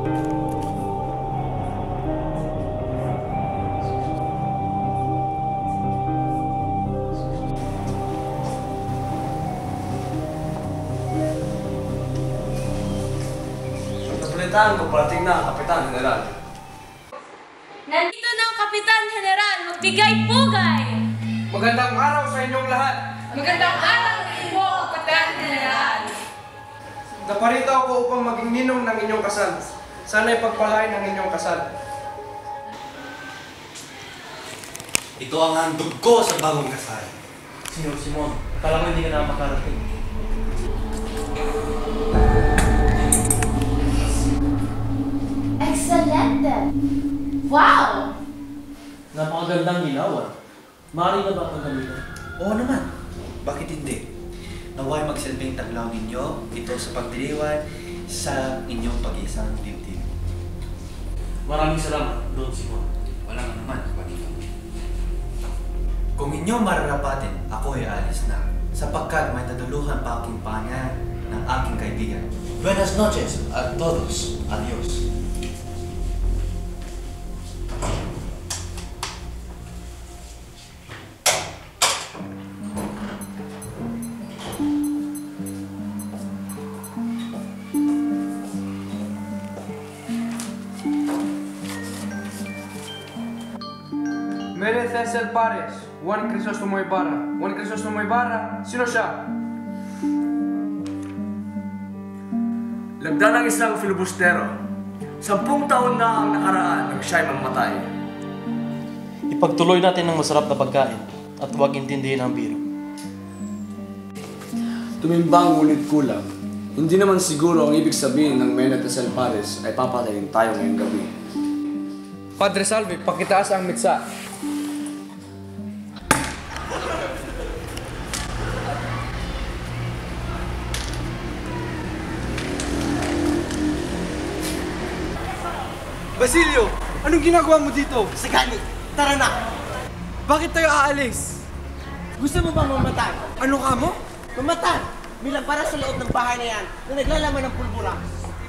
Napalitan ko, parating na ang Kapitan General. Nandito na ang Kapitan General, magbigay-pugay! Magandang araw sa inyong lahat! Magandang araw sa inyo, Kapitan General! Naparito ako upang maging ninong ng inyong kasal. Sana'y pagpalain ang inyong kasal. Ito ang handog ko sa bagong kasal. Senyor Simon, akala ko hindi ka na makarating. Excelente! Wow! Napakagandang ginawa. Maaari na ba ang gamitin? Oo naman. Bakit hindi? Naway magsilbing taglaw ninyo ito sa pagdiriwan sa inyong pag-iisang dibdib. Maraming salamat, Don Simon. Walang naman, kapatid. Kung inyo mararapatin, ako ay alis na. Sapagkat may daduluhan pa aking pangalan ng aking kaibigan. Buenas noches a todos. Adios. Mene Cesar Pares, Juan Crisostomo Ibarra. Juan Crisostomo Ibarra, sino siya? Lagda ng isang filibustero. 10 taon na ang nakaraan nang siya'y mamatay. Ipagtuloy natin ng masarap na pagkain at huwag intindihin ang biro. Tumimbang ngunit kulang. Hindi naman siguro ang ibig sabihin ng Mene Cesar Pares ay papatayin tayo ngayong gabi. Padre Salvi, pakitaas ang mitsa. Basilio, anong ginagawa mo dito? Sagani, tara na! Bakit tayo aalis? Gusto mo bang mamatay? Ano ka mo? Mamatay! Bilang para sa loob ng bahay na yan na naglalaman ng pulbura.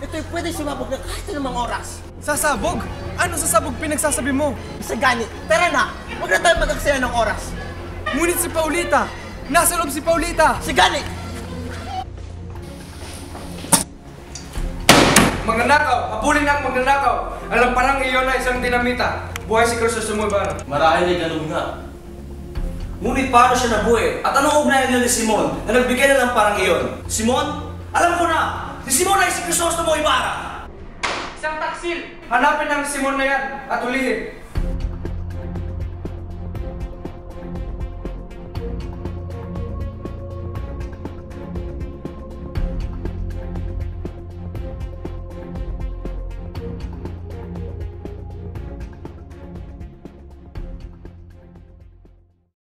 Ito'y pwede sumabog na kahit anumang oras. Sasabog? Ano sasabog pinagsasabi mo? Sagani, tara na! Huwag na tayo mag-aksaya ng oras. Ngunit si Paulita! Nasa loob si Paulita! Sagani! Magnanakaw! Habulin ang magnanakaw! Alam parang iyon na isang dinamita. Buhay si Crisostomo Ibarra. Marahil ay ganun nga. Ngunit paano siya nabuhay? At anong ugnayan niya ni Simon na nagbigay na ng parang iyon? Simon? Alam ko na! Si Simon ay si Crisostomo Ibarra! Isang taksil! Hanapin ang Simon na yan at ulihin.